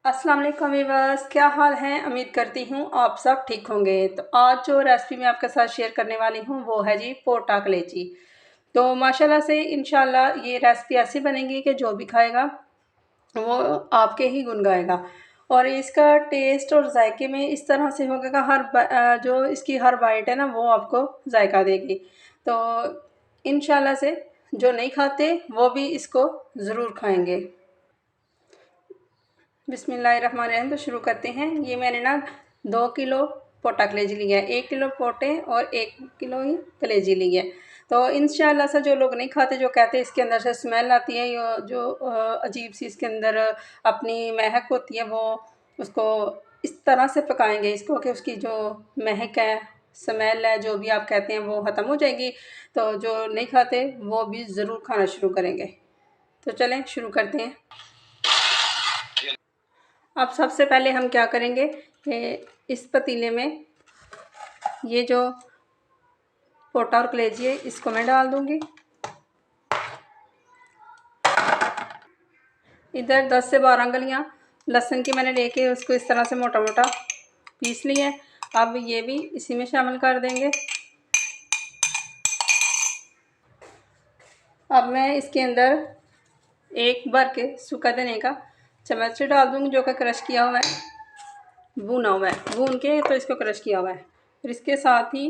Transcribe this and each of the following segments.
अस्सलाम वालेकुम व्यूअर्स, क्या हाल है। उम्मीद करती हूँ आप सब ठीक होंगे। तो आज जो रेसिपी मैं आपके साथ शेयर करने वाली हूँ वो है जी पोटा कलेजी। तो माशाल्लाह से इंशाल्लाह ये रेसिपी ऐसी बनेगी कि जो भी खाएगा वो आपके ही गुण गाएगा। और इसका टेस्ट और जायके में इस तरह से होगा कि जो इसकी हर बाइट है ना वो आपको जायका देगी। तो इंशाल्लाह से जो नहीं खाते वो भी इसको ज़रूर खाएंगे। बिस्मिल्लाहिर्रहमानिर्रहीम। तो शुरू करते हैं। ये मैंने ना 2 किलो पोटा कलेजी लिया है, 1 किलो पोटे और 1 किलो ही कलेजी ली है। तो इंशाल्लाह से जो लोग नहीं खाते, जो कहते हैं इसके अंदर से स्मेल आती है, जो अजीब सी इसके अंदर अपनी महक होती है, वो उसको इस तरह से पकाएंगे इसको कि उसकी जो महक है, स्मेल है, जो भी आप कहते हैं वो ख़त्म हो जाएगी। तो जो नहीं खाते वो भी ज़रूर खाना शुरू करेंगे। तो चलें शुरू करते हैं। अब सबसे पहले हम क्या करेंगे कि इस पतीले में ये जो पोटा और कलेजी है इसको मैं डाल दूंगी। इधर 10 से 12 अंगुलियाँ लहसुन की मैंने लेके उसको इस तरह से मोटा मोटा पीस लिया है। अब ये भी इसी में शामिल कर देंगे। अब मैं इसके अंदर एक भर के सूखा धनिया का चम्मच डाल दूंगी, जो कि क्रश किया हुआ है, भुना हुआ है, भून के तो इसको क्रश किया हुआ है। फिर इसके साथ ही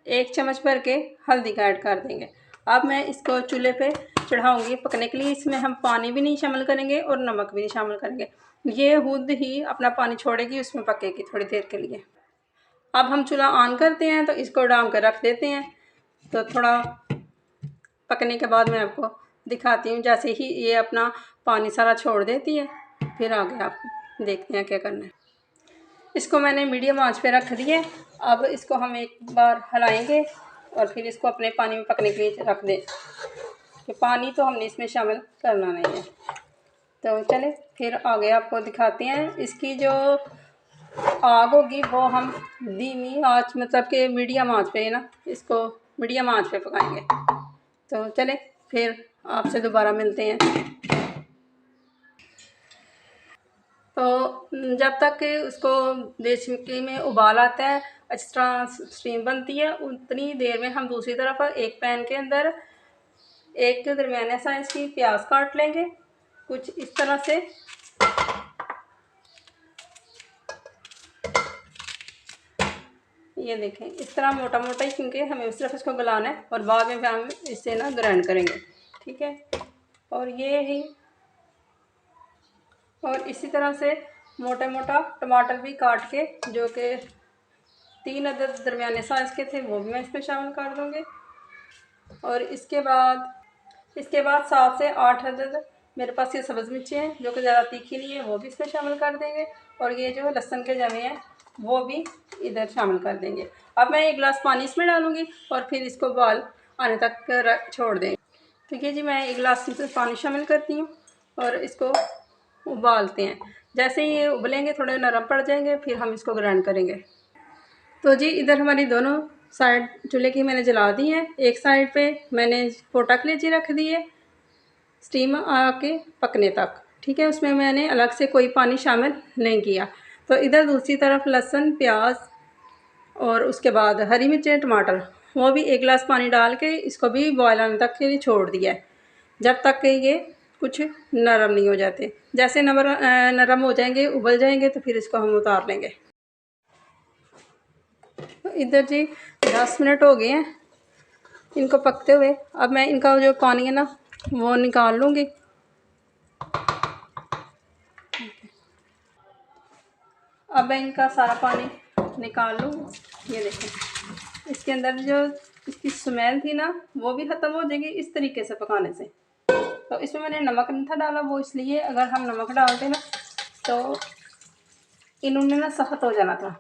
1 चम्मच भर के हल्दी का ऐड कर देंगे। अब मैं इसको चूल्हे पे चढ़ाऊंगी पकने के लिए। इसमें हम पानी भी नहीं शामिल करेंगे और नमक भी नहीं शामिल करेंगे। ये खुद ही अपना पानी छोड़ेगी, उसमें पकेगी थोड़ी देर के लिए। अब हम चूल्हा ऑन करते हैं, तो इसको डाल कर रख देते हैं। तो थोड़ा पकने के बाद मैं आपको दिखाती हूँ। जैसे ही ये अपना पानी सारा छोड़ देती है, फिर आगे आप देखते हैं क्या करना है। इसको मैंने मीडियम आंच पे रख दिए। अब इसको हम एक बार हिलाएंगे और फिर इसको अपने पानी में पकने के लिए रख दें, कि पानी तो हमने इसमें शामिल करना नहीं है। तो चले फिर आगे आपको दिखाते हैं। इसकी जो आग होगी वो हम धीमी आंच, मतलब कि मीडियम आंच पे ना, इसको मीडियम आंच पे पकाएंगे। तो चले फिर आपसे दोबारा मिलते हैं। तो जब तक कि उसको देसी में उबाल आता है, अच्छी तरह स्टीम बनती है, उतनी देर में हम दूसरी तरफ एक पैन के अंदर एक दरमियाने साइज की प्याज काट लेंगे, कुछ इस तरह से। ये देखें इस तरह मोटा मोटा ही, क्योंकि हमें उस तरफ इसको गलाना है और बाद में हम इससे ना ग्राइंड करेंगे, ठीक है। और ये ही, और इसी तरह से मोटा मोटा टमाटर भी काट के, जो कि 3 अदद दरमियाने साइज़ के थे, वो भी मैं इसमें शामिल कर दूँगी। और इसके बाद 7 से 8 अदद मेरे पास ये सब्ज़ मिर्ची हैं, जो कि ज़्यादा तीखी नहीं है, वो भी इसमें शामिल कर देंगे। और ये जो लहसुन के जमे हैं वो भी इधर शामिल कर देंगे। अब मैं 1 गिलास पानी इसमें डालूँगी और फिर इसको बॉयल आने तक छोड़ देंगे। ठीक है जी, मैं 1 गिलास पानी शामिल करती हूँ और इसको उबालते हैं। जैसे ही ये उबलेंगे, थोड़े नरम पड़ जाएंगे, फिर हम इसको ग्राइंड करेंगे। तो जी इधर हमारी दोनों साइड चूल्हे की मैंने जला दी है। एक साइड पे मैंने पोटा कलेजी रख दी है स्टीम आके पकने तक, ठीक है। उसमें मैंने अलग से कोई पानी शामिल नहीं किया। तो इधर दूसरी तरफ लहसुन, प्याज और उसके बाद हरी मिर्चें, टमाटर, वो भी 1 गिलास पानी डाल के इसको भी बॉयल आने तक के लिए छोड़ दिया है, जब तक कि ये कुछ नरम नहीं हो जाते। जैसे नरम हो जाएंगे, उबल जाएंगे, तो फिर इसको हम उतार लेंगे। तो इधर जी 10 मिनट हो गए हैं इनको पकते हुए। अब मैं इनका जो पानी है ना वो निकाल लूँगी। अब मैं इनका सारा पानी निकाल लूँ। ये देखें, इसके अंदर जो इसकी स्मेल थी ना वो भी ख़त्म हो जाएगी इस तरीके से पकाने से। तो इसमें मैंने नमक नहीं था डाला, वो इसलिए, अगर हम नमक डालते ना तो इन्होंने ना सख्त हो जाना था।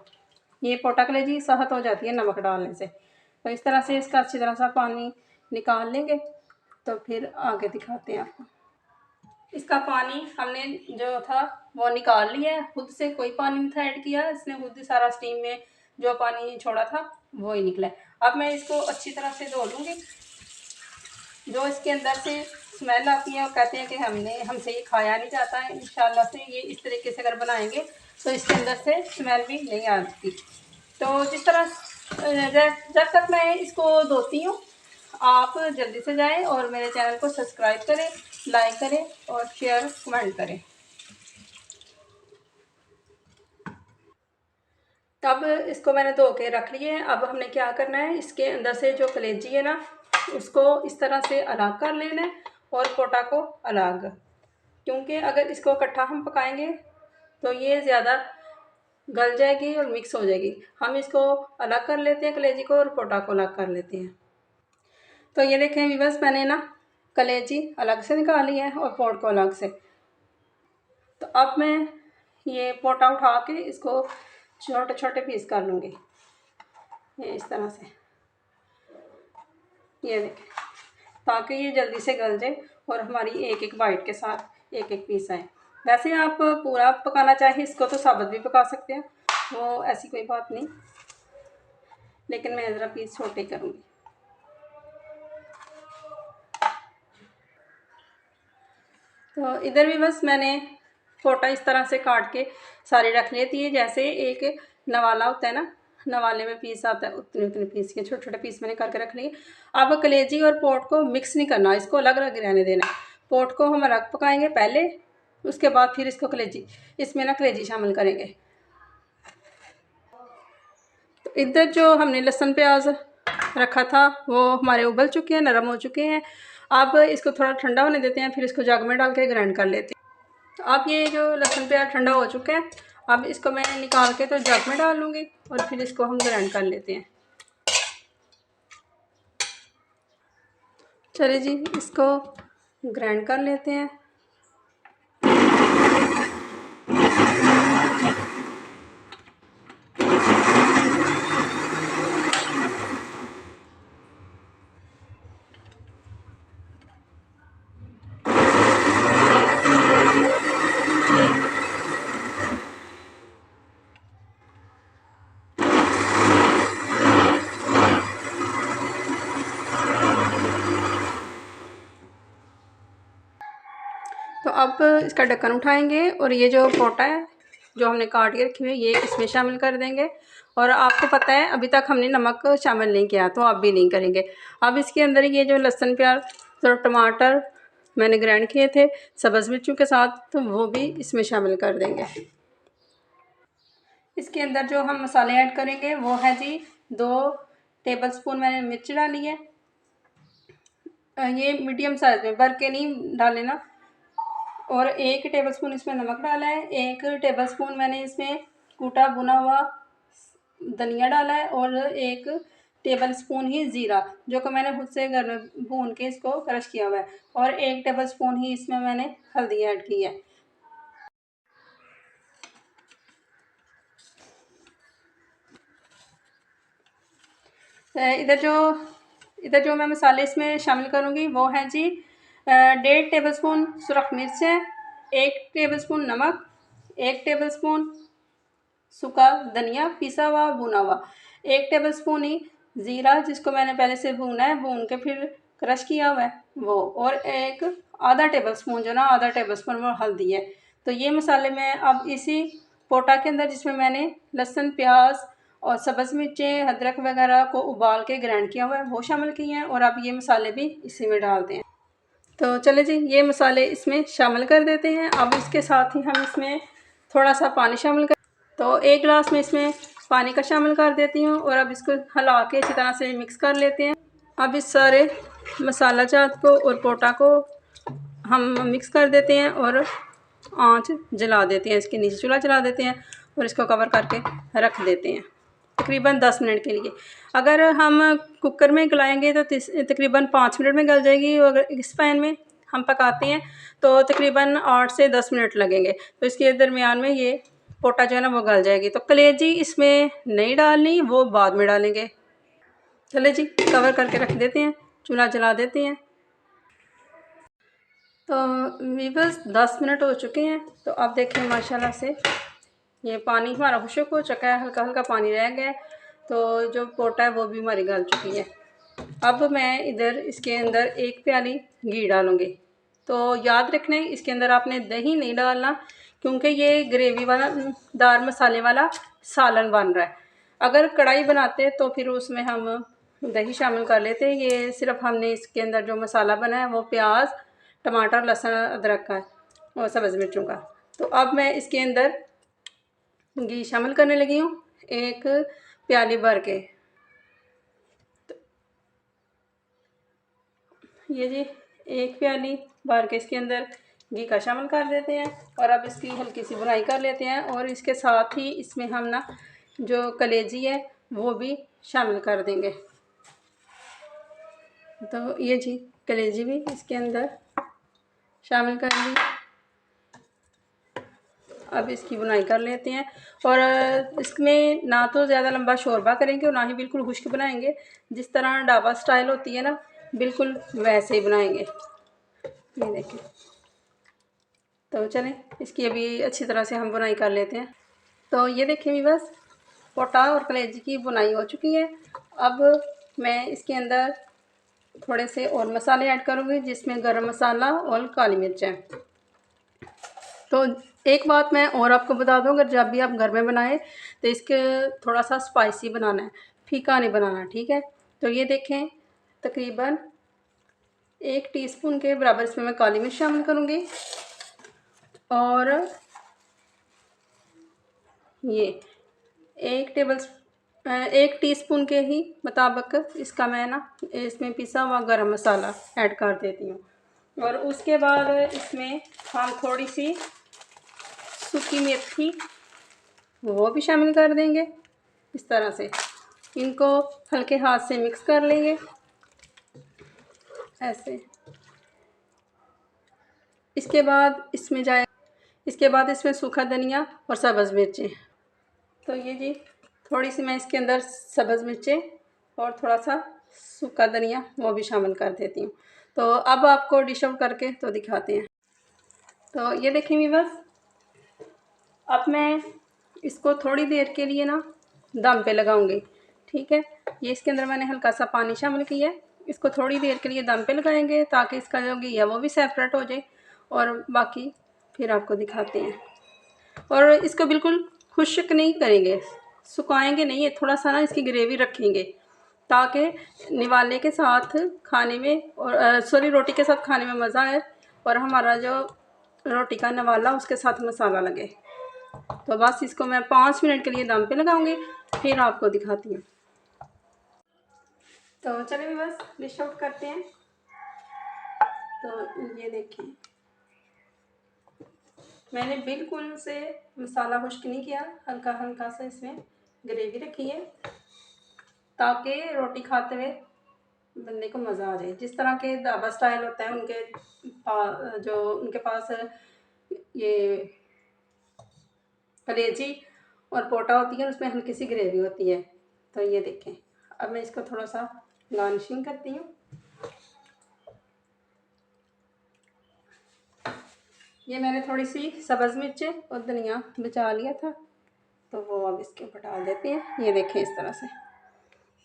ये पोटा कलेजी सख्त हो जाती है नमक डालने से। तो इस तरह से इसका अच्छी तरह से पानी निकाल लेंगे। तो फिर आगे दिखाते हैं आपको। इसका पानी हमने जो था वो निकाल लिया है, खुद से कोई पानी नहीं था ऐड किया, इसने खुद ही सारा स्टीम में जो पानी छोड़ा था वो ही निकला है। अब मैं इसको अच्छी तरह से धो लूँगी। जो इसके अंदर से स्मेल आती है और कहते हैं कि हमसे ये खाया नहीं जाता है। इंशाल्लाह से ये इस तरीके से अगर बनाएंगे तो इसके अंदर से स्मेल भी नहीं आती। तो जिस तरह जब तक मैं इसको धोती हूँ, आप जल्दी से जाएं और मेरे चैनल को सब्सक्राइब करें, लाइक करें और शेयर कमेंट करें। तब इसको मैंने धो के रख लिए है। अब हमने क्या करना है, इसके अंदर से जो कलेजी है ना, उसको इस तरह से अलग कर लेना है और पोटा को अलग, क्योंकि अगर इसको इकट्ठा हम पकाएंगे तो ये ज़्यादा गल जाएगी और मिक्स हो जाएगी। हम इसको अलग कर लेते हैं कलेजी को और पोटा को अलग कर लेते हैं। तो ये देखें व्यूअर्स, मैंने ना कलेजी अलग से निकाली है और पोट को अलग से। तो अब मैं ये पोटा उठा के इसको छोटे छोटे पीस कर लूँगी, ये इस तरह से, ये देखें, ताकि ये जल्दी से गल जाए और हमारी एक एक बाइट के साथ एक एक पीस आए। वैसे आप पूरा पकाना चाहे इसको तो साबुत भी पका सकते हैं, वो ऐसी कोई बात नहीं, लेकिन मैं ज़रा पीस छोटे करूँगी। तो इधर भी बस मैंने पोटा इस तरह से काट के सारी रख लेती है, जैसे एक नवाला होता है ना, नवाले में पीस आता है, उतने उतने पीस के छोटे छोटे पीस मैंने करके रख लिए। अब कलेजी और पोट को मिक्स नहीं करना, इसको अलग अलग रहने देना। पोट को हम अलग पकाएंगे पहले, उसके बाद फिर इसको कलेजी, इसमें ना कलेजी शामिल करेंगे। तो इधर जो हमने लहसुन प्याज रखा था वो हमारे उबल चुके हैं, नरम हो चुके हैं। अब इसको थोड़ा ठंडा होने देते हैं, फिर इसको जग में डाल के ग्राइंड कर लेते हैं। तो अब ये जो लहसुन प्याज ठंडा हो चुका है, अब इसको मैं निकाल के तो जग में डाल लूँगी और फिर इसको हम ग्राइंड कर लेते हैं। चलिए जी, इसको ग्राइंड कर लेते हैं। तो अब इसका ढक्कन उठाएंगे और ये जो पोटा है जो हमने काट के रखी हुई है ये इसमें शामिल कर देंगे। और आपको पता है अभी तक हमने नमक शामिल नहीं किया, तो आप भी नहीं करेंगे। अब इसके अंदर ये जो लहसुन प्याज और टमाटर मैंने ग्राइंड किए थे सब्ज़ मिर्चों के साथ, तो वो भी इसमें शामिल कर देंगे। इसके अंदर जो हम मसाले ऐड करेंगे वो है जी 2 टेबलस्पून मैंने मिर्च डाली है, ये मीडियम साइज़ में, भर के नहीं डाले ना। और 1 टेबलस्पून इसमें नमक डाला है, 1 टेबलस्पून मैंने इसमें कूटा भुना हुआ धनिया डाला है और 1 टेबलस्पून ही ज़ीरा, जो कि मैंने खुद से घर में भून के इसको क्रश किया हुआ है, और 1 टेबलस्पून ही इसमें मैंने हल्दी ऐड की है। इधर जो मैं मसाले इसमें शामिल करूँगी वो है जी 1.5 टेबलस्पून सुरख मिर्च है, 1 टेबलस्पून नमक, 1 टेबलस्पून सूखा धनिया पिसा हुआ भुना हुआ, 1 टेबलस्पून ही ज़ीरा जिसको मैंने पहले से भूना है, भून के फिर क्रश किया हुआ है वो, और एक आधा टेबलस्पून जो ना आधा टेबलस्पून वो हल्दी है। तो ये मसाले मैं अब इसी पोटा के अंदर, जिसमें मैंने लहसुन प्याज और सब्ज़ मिर्चें अदरक वगैरह को उबाल के ग्राइंड किया हुआ है वो शामिल किए हैं, और अब ये मसाले भी इसी में डालते हैं। तो चले जी, ये मसाले इसमें शामिल कर देते हैं। अब इसके साथ ही हम इसमें थोड़ा सा पानी शामिल कर, तो 1 गिलास में इसमें पानी का शामिल कर देती हूँ, और अब इसको हिला के अच्छी तरह से मिक्स कर लेते हैं। अब इस सारे मसाला जात को और पोटा को हम मिक्स कर देते हैं और आंच जला देते हैं, इसके नीचे चूल्हा जला देते हैं और इसको कवर करके रख देते हैं तकरीबन 10 मिनट के लिए। अगर हम कुकर में गलाएंगे तो तकरीबन 5 मिनट में गल जाएगी, और अगर इस पैन में हम पकाते हैं तो तकरीबन 8 से 10 मिनट लगेंगे। तो इसके दरमियान में ये पोटा जो है ना वो गल जाएगी। तो कलेजी इसमें नहीं डालनी, वो बाद में डालेंगे। चले जी, कवर करके रख देते हैं, चूल्हा जला देते हैं। तो बस 10 मिनट हो चुके हैं। तो अब देखें माशाल्लाह से ये पानी हमारा खुश्क हो चुका है, हल्का हल्का पानी रह गया है, तो जो पोटा है वो भी हमारी गल चुकी है। अब मैं इधर इसके अंदर 1 प्याली घी डालूँगी। तो याद रखना है इसके अंदर आपने दही नहीं डालना, क्योंकि ये ग्रेवी वाला दार मसाले वाला सालन बन रहा है। अगर कढ़ाई बनाते तो फिर उसमें हम दही शामिल कर लेते। ये सिर्फ हमने इसके अंदर जो मसाला बना है वो प्याज, टमाटर, लहसुन, अदरक का और सब्ज़ मिर्चों का। तो अब मैं इसके अंदर घी शामिल करने लगी हूँ, 1 प्याली भर के। ये जी 1 प्याली भर के इसके अंदर घी का शामिल कर देते हैं और अब इसकी हल्की सी भुनाई कर लेते हैं। और इसके साथ ही इसमें हम ना जो कलेजी है वो भी शामिल कर देंगे। तो ये जी कलेजी भी इसके अंदर शामिल कर दी। अब इसकी बुनाई कर लेते हैं और इसमें ना तो ज़्यादा लंबा शोरबा करेंगे और ना ही बिल्कुल खुश्क बनाएंगे। जिस तरह ढाबा स्टाइल होती है ना, बिल्कुल वैसे ही बनाएंगे। ये देखें। तो चलें इसकी अभी अच्छी तरह से हम बुनाई कर लेते हैं। तो ये देखें भी बस पोटा और कलेजी की बुनाई हो चुकी है। अब मैं इसके अंदर थोड़े से और मसाले ऐड करूँगी, जिसमें गरम मसाला और काली मिर्च है। तो एक बात मैं और आपको बता दूँ, अगर जब भी आप घर में बनाएं तो इसके थोड़ा सा स्पाइसी बनाना है, फीका नहीं बनाना, ठीक है। तो ये देखें तकरीबन 1 टीस्पून के बराबर इसमें मैं काली मिर्च शामिल करूँगी और ये 1 टीस्पून के ही मुताबिक इसका मैं ना इसमें पिसा हुआ गरम मसाला ऐड कर देती हूँ। और उसके बाद इसमें हम थोड़ी सी सूखी मेथी वो भी शामिल कर देंगे। इस तरह से इनको हल्के हाथ से मिक्स कर लेंगे ऐसे। इसके बाद इसमें सूखा धनिया और सब्ज़ मिर्चें। तो ये जी थोड़ी सी मैं इसके अंदर सब्ज़ मिर्चें और थोड़ा सा सूखा धनिया वो भी शामिल कर देती हूँ। तो अब आपको डिश आउट करके तो दिखाते हैं। तो ये देखेंगे बस, अब मैं इसको थोड़ी देर के लिए ना दम पे लगाऊंगी, ठीक है। ये इसके अंदर मैंने हल्का सा पानी शामिल किया है। इसको थोड़ी देर के लिए दम पे लगाएंगे ताकि इसका जो घी है वो भी सेपरेट हो जाए और बाकी फिर आपको दिखाते हैं। और इसको बिल्कुल खुश्क नहीं करेंगे, सुखाएंगे नहीं, ये थोड़ा सा ना इसकी ग्रेवी रखेंगे ताकि निवाले के साथ खाने में और रोटी के साथ खाने में मज़ा आए और हमारा जो रोटी का नवाला उसके साथ मसाला लगे। तो बस इसको मैं 5 मिनट के लिए दम पे लगाऊंगी, फिर आपको दिखाती हूँ। तो चलिए बस डिश आउट करते हैं। तो ये देखें मैंने बिल्कुल से मसाला खुश्क नहीं किया, हल्का हल्का सा इसमें ग्रेवी रखी है ताकि रोटी खाते हुए बंदे को मज़ा आ जाए। जिस तरह के ढाबा स्टाइल होता है उनके पास ये कलेजी और पोटा होती है, उसमें हल्की सी ग्रेवी होती है। तो ये देखें, अब मैं इसको थोड़ा सा गार्निशिंग करती हूँ। ये मैंने थोड़ी सी सब्ज़ मिर्चें और धनिया बचा लिया था, तो वो अब इसके ऊपर डाल देते हैं। ये देखें इस तरह से।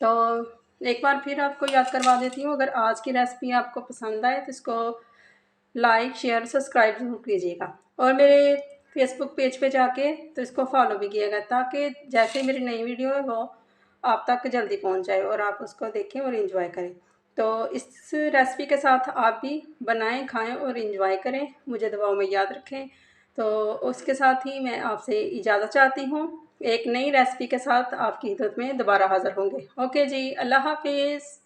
तो एक बार फिर आपको याद करवा देती हूँ, अगर आज की रेसिपी आपको पसंद आए तो इसको लाइक, शेयर, सब्सक्राइब जरूर कीजिएगा और मेरे फेसबुक पेज पे जाके तो इसको फॉलो भी कीजिएगा ताकि जैसे मेरी नई वीडियो है वो आप तक जल्दी पहुंच जाए और आप उसको देखें और एंजॉय करें। तो इस रेसिपी के साथ आप भी बनाएं, खाएं और एंजॉय करें। मुझे दुआओं में याद रखें। तो उसके साथ ही मैं आपसे इजाज़त चाहती हूँ। एक नई रेसिपी के साथ आपकी खिदमत में दोबारा हाज़िर होंगे। ओके जी, अल्लाह हाफिज़।